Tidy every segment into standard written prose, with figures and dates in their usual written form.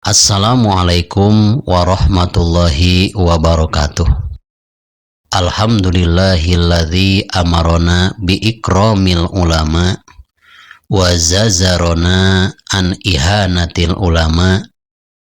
Assalamualaikum warahmatullahi wabarakatuh. Alhamdulillahilladzi amarona bi ikramil ulama wa zazarona an ihanatil ulama.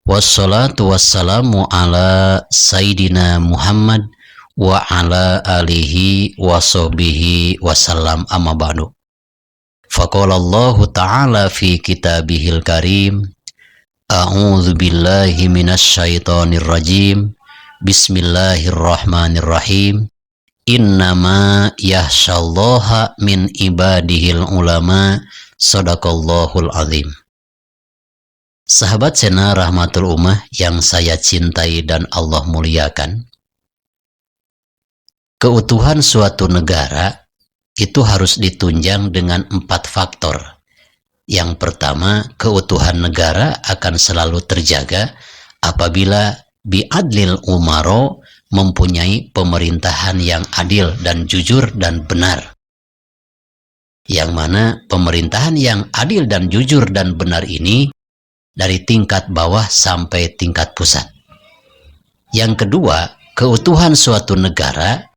Wassalatu wassalamu ala sayyidina Muhammad wa ala alihi wa sahbihi wasallam, amma ba'du. Faqala Allahu ta'ala fi kitabihil karim, a'udzu billahi minasyaitonir rajim. Bismillahirrahmanirrahim. Innama yahsyallaha min ibadihil ulama. Sadaqallahul azim. Sahabat Sena Rahmatul Ummah yang saya cintai dan Allah muliakan, keutuhan suatu negara itu harus ditunjang dengan 4 faktor. Yang pertama, keutuhan negara akan selalu terjaga apabila bi'adlil umaro, mempunyai pemerintahan yang adil dan jujur dan benar. Yang mana pemerintahan yang adil dan jujur dan benar ini dari tingkat bawah sampai tingkat pusat. Yang kedua, keutuhan suatu negara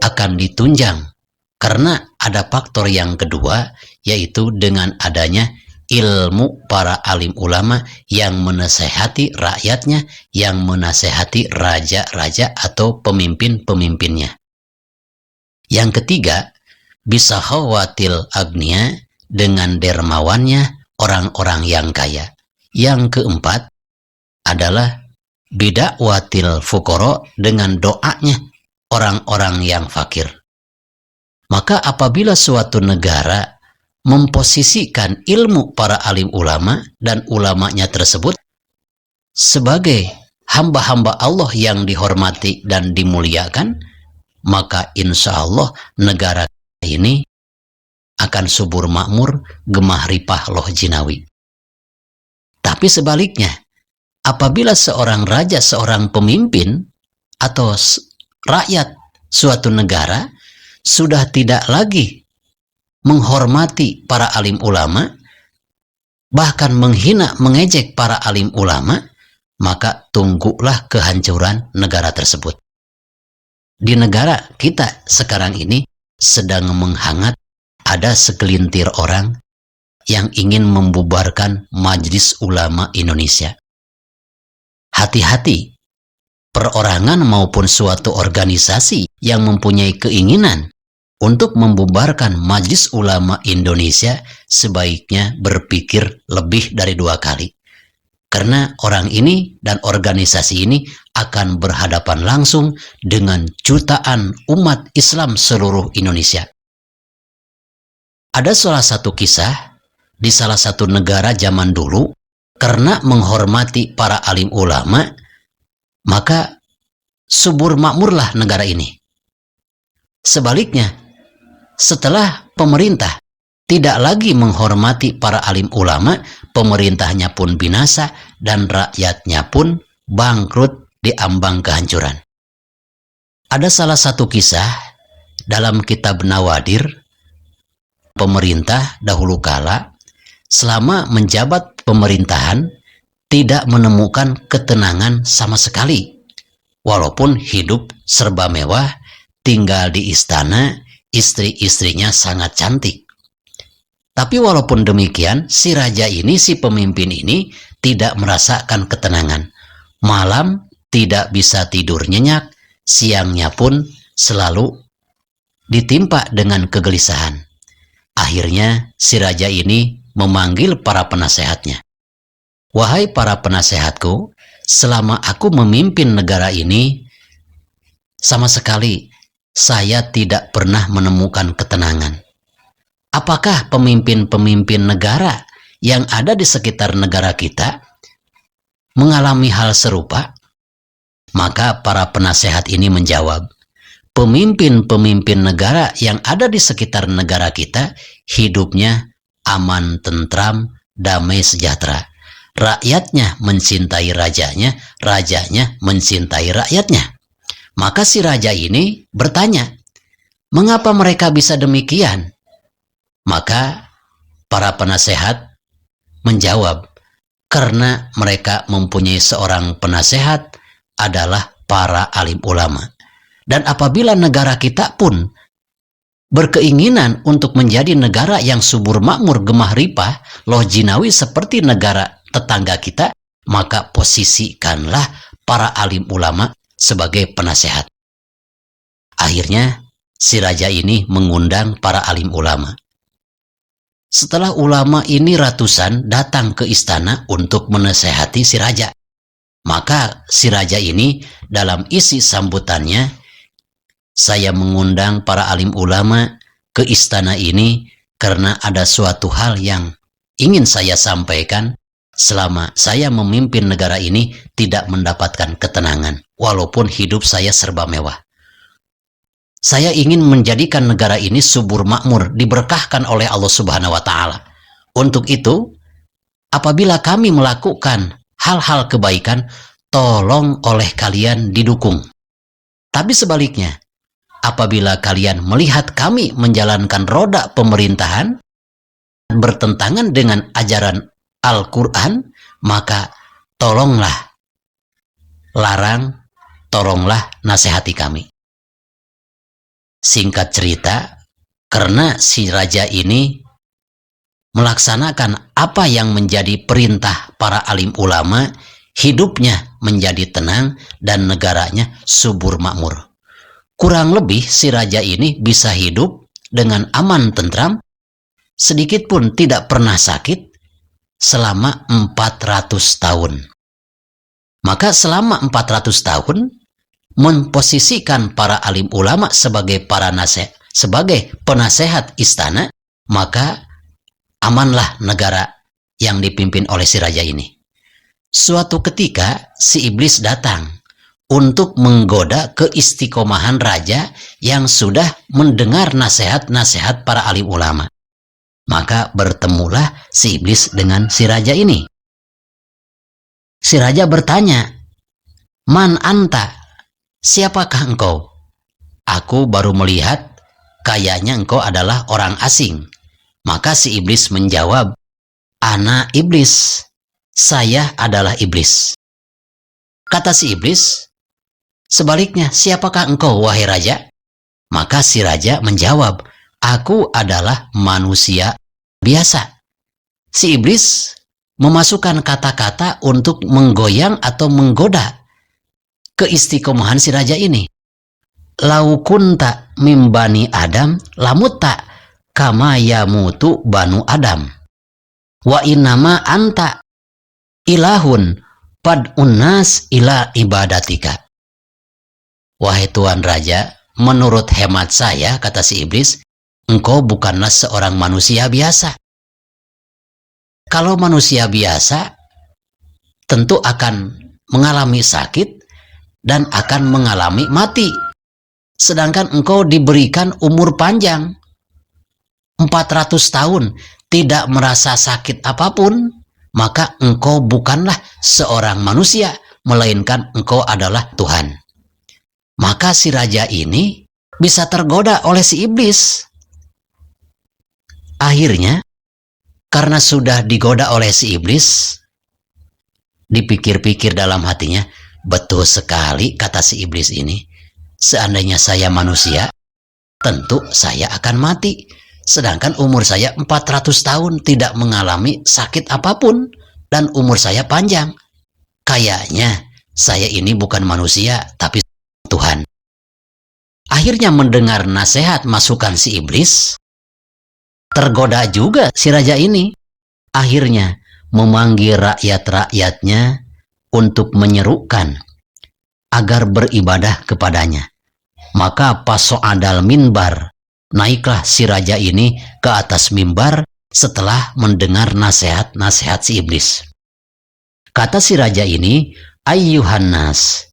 akan ditunjang karena ada faktor yang kedua, yaitu dengan adanya ilmu para alim ulama yang menasehati rakyatnya, yang menasehati raja-raja atau pemimpin-pemimpinnya. Yang ketiga, bisa khawatil agnia, dengan dermawannya orang-orang yang kaya. Yang keempat adalah bidakwatil fukoro, dengan doanya orang-orang yang fakir. Maka apabila suatu negara memposisikan ilmu para alim ulama dan ulamanya tersebut sebagai hamba-hamba Allah yang dihormati dan dimuliakan, maka insya Allah negara ini akan subur makmur, gemah ripah loh jinawi. Tapi sebaliknya, apabila seorang raja, seorang pemimpin atau rakyat suatu negara sudah tidak lagi menghormati para alim ulama, bahkan menghina, mengejek para alim ulama, maka tunggulah kehancuran negara tersebut. Di negara kita sekarang ini sedang menghangat, ada segelintir orang yang ingin membubarkan Majelis Ulama Indonesia. Hati-hati, perorangan maupun suatu organisasi yang mempunyai keinginan untuk membubarkan Majelis Ulama Indonesia sebaiknya berpikir lebih dari 2 kali. Karena orang ini dan organisasi ini akan berhadapan langsung dengan jutaan umat Islam seluruh Indonesia. Ada salah satu kisah di salah satu negara zaman dulu, karena menghormati para alim ulama, maka subur makmurlah negara ini. Sebaliknya, setelah pemerintah tidak lagi menghormati para alim ulama, pemerintahnya pun binasa dan rakyatnya pun bangkrut di ambang kehancuran. Ada salah satu kisah dalam kitab Nawadir, pemerintah dahulu kala selama menjabat pemerintahan tidak menemukan ketenangan sama sekali. Walaupun hidup serba mewah, tinggal di istana, istri-istrinya sangat cantik. Tapi walaupun demikian, si raja ini, si pemimpin ini tidak merasakan ketenangan. Malam tidak bisa tidur nyenyak, siangnya pun selalu ditimpa dengan kegelisahan. Akhirnya si raja ini memanggil para penasehatnya. Wahai para penasehatku, selama aku memimpin negara ini, sama sekali saya tidak pernah menemukan ketenangan. Apakah pemimpin-pemimpin negara yang ada di sekitar negara kita mengalami hal serupa? Maka para penasehat ini menjawab, pemimpin-pemimpin negara yang ada di sekitar negara kita hidupnya aman, tentram, damai, sejahtera. Rakyatnya mencintai rajanya, rajanya mencintai rakyatnya. Maka si raja ini bertanya, mengapa mereka bisa demikian? Maka para penasehat menjawab, karena mereka mempunyai seorang penasehat adalah para alim ulama. Dan apabila negara kita pun berkeinginan untuk menjadi negara yang subur makmur gemah ripah loh jinawi seperti negara tetangga kita, maka posisikanlah para alim ulama sebagai penasehat. Akhirnya si raja ini mengundang para alim ulama. Setelah ulama ini ratusan datang ke istana untuk menasehati si raja, maka si raja ini dalam isi sambutannya, saya mengundang para alim ulama ke istana ini karena ada suatu hal yang ingin saya sampaikan selama saya memimpin negara ini tidak mendapatkan ketenangan, walaupun hidup saya serba mewah. Saya ingin menjadikan negara ini subur makmur, diberkahkan oleh Allah Subhanahu wa Ta'ala. Untuk itu, apabila kami melakukan hal-hal kebaikan, tolong oleh kalian didukung. Tapi sebaliknya, apabila kalian melihat kami menjalankan roda pemerintahan bertentangan dengan ajaran Al-Quran, maka tolonglah larang, tolonglah nasihati kami. Singkat cerita, karena si raja ini melaksanakan apa yang menjadi perintah para alim ulama, hidupnya menjadi tenang dan negaranya subur makmur. Kurang lebih si raja ini bisa hidup dengan aman tentram, sedikit pun tidak pernah sakit selama 400 tahun. Maka selama 400 tahun memposisikan para alim ulama sebagai sebagai penasehat istana, maka amanlah negara yang dipimpin oleh si raja ini. Suatu ketika si iblis datang untuk menggoda keistiqomahan raja yang sudah mendengar nasihat-nasihat para alim ulama. Maka bertemulah si iblis dengan si raja ini. Si raja bertanya, "Man anta? Siapakah engkau?" "Aku baru melihat kayaknya engkau adalah orang asing." Maka si iblis menjawab, "Ana iblis, saya adalah iblis." Kata si iblis, "Sebaliknya, siapakah engkau, wahai raja?" Maka si raja menjawab, "Aku adalah manusia biasa." Si iblis memasukkan kata-kata untuk menggoyang atau menggoda keistiqomahan si raja ini. "Lau kunta mim bani Adam lamutta kama yamutu banu Adam. Wa innama anta ilahun pad'un nas ila ibadatika." "Wahai Tuan Raja, menurut hemat saya," kata si iblis, "engkau bukanlah seorang manusia biasa. Kalau manusia biasa tentu akan mengalami sakit dan akan mengalami mati. Sedangkan engkau diberikan umur panjang 400 tahun tidak merasa sakit apapun, maka engkau bukanlah seorang manusia, melainkan engkau adalah Tuhan." Maka si raja ini bisa tergoda oleh si iblis. Akhirnya, karena sudah digoda oleh si iblis, dipikir-pikir dalam hatinya, "Betul sekali," kata si iblis ini, "seandainya saya manusia, tentu saya akan mati. Sedangkan umur saya 400 tahun tidak mengalami sakit apapun dan umur saya panjang. Kayaknya saya ini bukan manusia, tapi Tuhan." Akhirnya mendengar nasihat masukan si iblis, tergoda juga si raja ini. Akhirnya memanggil rakyat-rakyatnya untuk menyerukan agar beribadah kepadanya. Maka paso'adal minbar, naiklah si raja ini ke atas mimbar setelah mendengar nasihat-nasihat si iblis. Kata si raja ini, "Ayyuhan nas,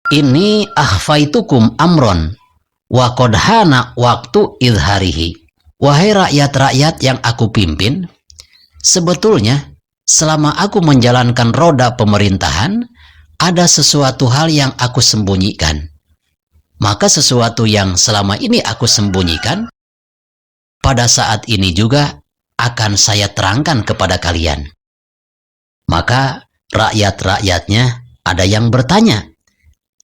ini akhfaitukum amron wa qad hana waktu izharihi." Wahai rakyat-rakyat yang aku pimpin, sebetulnya selama aku menjalankan roda pemerintahan, ada sesuatu hal yang aku sembunyikan. Maka sesuatu yang selama ini aku sembunyikan, pada saat ini juga akan saya terangkan kepada kalian. Maka rakyat-rakyatnya ada yang bertanya,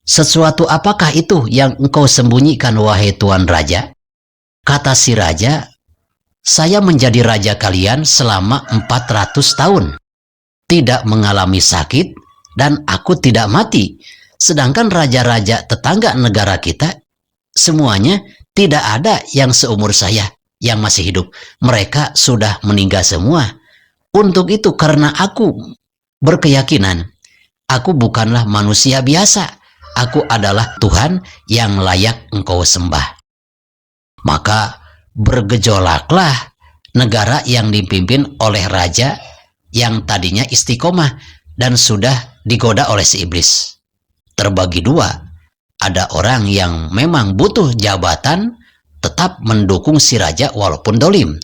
"Sesuatu apakah itu yang engkau sembunyikan, wahai Tuan Raja?" Kata si raja, "Saya menjadi raja kalian selama 400 tahun. Tidak mengalami sakit dan aku tidak mati. Sedangkan raja-raja tetangga negara kita, semuanya tidak ada yang seumur saya yang masih hidup. Mereka sudah meninggal semua. Untuk itu karena aku berkeyakinan, aku bukanlah manusia biasa. Aku adalah Tuhan yang layak engkau sembah." Maka bergejolaklah negara yang dipimpin oleh raja yang tadinya istiqomah dan sudah digoda oleh si iblis. Terbagi dua, ada orang yang memang butuh jabatan tetap mendukung si raja walaupun dolim.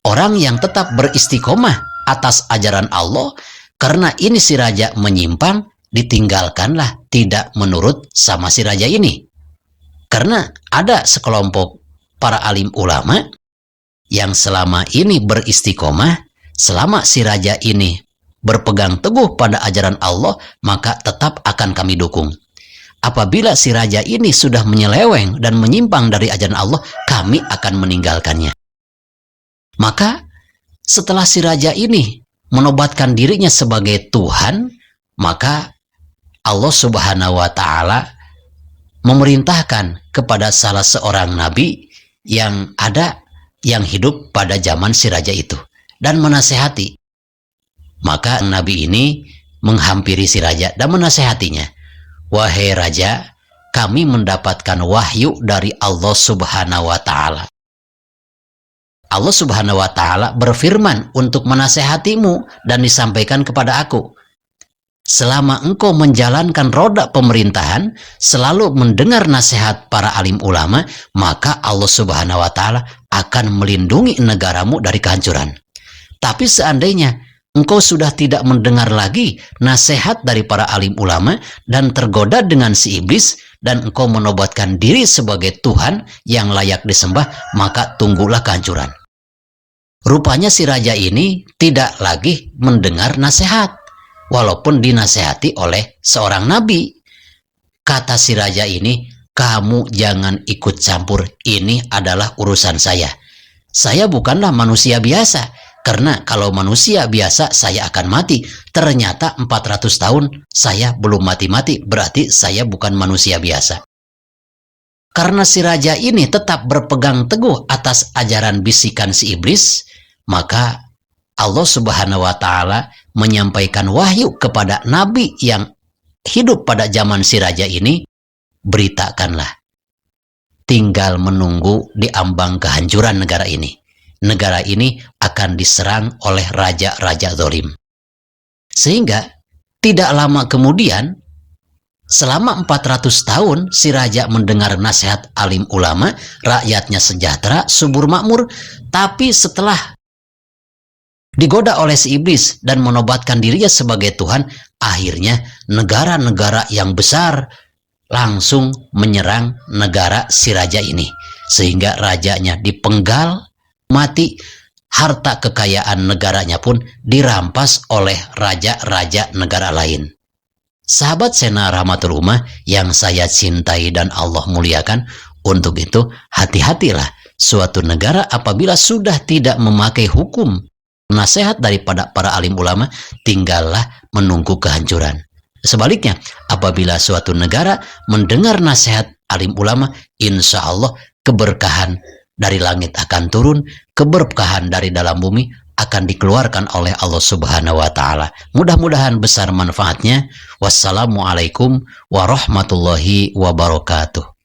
Orang yang tetap beristiqomah atas ajaran Allah, karena ini si raja menyimpang, ditinggalkanlah, tidak menurut sama si raja ini. Karena ada sekelompok para alim ulama yang selama ini beristiqomah, selama si raja ini berpegang teguh pada ajaran Allah, maka tetap akan kami dukung. Apabila si raja ini sudah menyeleweng dan menyimpang dari ajaran Allah, kami akan meninggalkannya. Maka setelah si raja ini menobatkan dirinya sebagai Tuhan, maka Allah Subhanahu wa Ta'ala memerintahkan kepada salah seorang nabi yang ada yang hidup pada zaman si raja itu dan menasehati. Maka nabi ini menghampiri si raja dan menasehatinya, "Wahai raja, kami mendapatkan wahyu dari Allah Subhanahu wa Ta'ala. Allah Subhanahu wa Ta'ala berfirman untuk menasehatimu dan disampaikan kepada aku. Selama engkau menjalankan roda pemerintahan, selalu mendengar nasihat para alim ulama, maka Allah Subhanahu wa Ta'ala akan melindungi negaramu dari kehancuran. Tapi seandainya engkau sudah tidak mendengar lagi nasihat dari para alim ulama dan tergoda dengan si iblis, dan engkau menobatkan diri sebagai Tuhan yang layak disembah, maka tunggulah kehancuran." Rupanya si raja ini tidak lagi mendengar nasihat, walaupun dinasehati oleh seorang nabi. Kata si raja ini, "Kamu jangan ikut campur, ini adalah urusan saya. Saya bukanlah manusia biasa, karena kalau manusia biasa saya akan mati. Ternyata 400 tahun saya belum mati-mati, berarti saya bukan manusia biasa." Karena si raja ini tetap berpegang teguh atas ajaran bisikan si iblis, maka Allah Subhanahu wa Ta'ala menyampaikan wahyu kepada nabi yang hidup pada zaman si raja ini, "Beritakanlah, tinggal menunggu di ambang kehancuran negara ini. Negara ini akan diserang oleh raja-raja zalim." Sehingga tidak lama kemudian, selama 400 tahun si raja mendengar nasihat alim ulama, rakyatnya sejahtera, subur makmur. Tapi setelah digoda oleh si iblis dan menobatkan dirinya sebagai Tuhan, akhirnya negara-negara yang besar langsung menyerang negara si raja ini, sehingga rajanya dipenggal mati, harta kekayaan negaranya pun dirampas oleh raja-raja negara lain. Sahabat Sena Rahmatul Ummah yang saya cintai dan Allah muliakan, untuk itu hati-hatilah suatu negara apabila sudah tidak memakai hukum nasihat daripada para alim ulama, tinggallah menunggu kehancuran. Sebaliknya, apabila suatu negara mendengar nasihat alim ulama, insya Allah keberkahan dari langit akan turun, keberkahan dari dalam bumi akan dikeluarkan oleh Allah Subhanahu wa Ta'ala. Mudah-mudahan besar manfaatnya. Wassalamualaikum warahmatullahi wabarakatuh.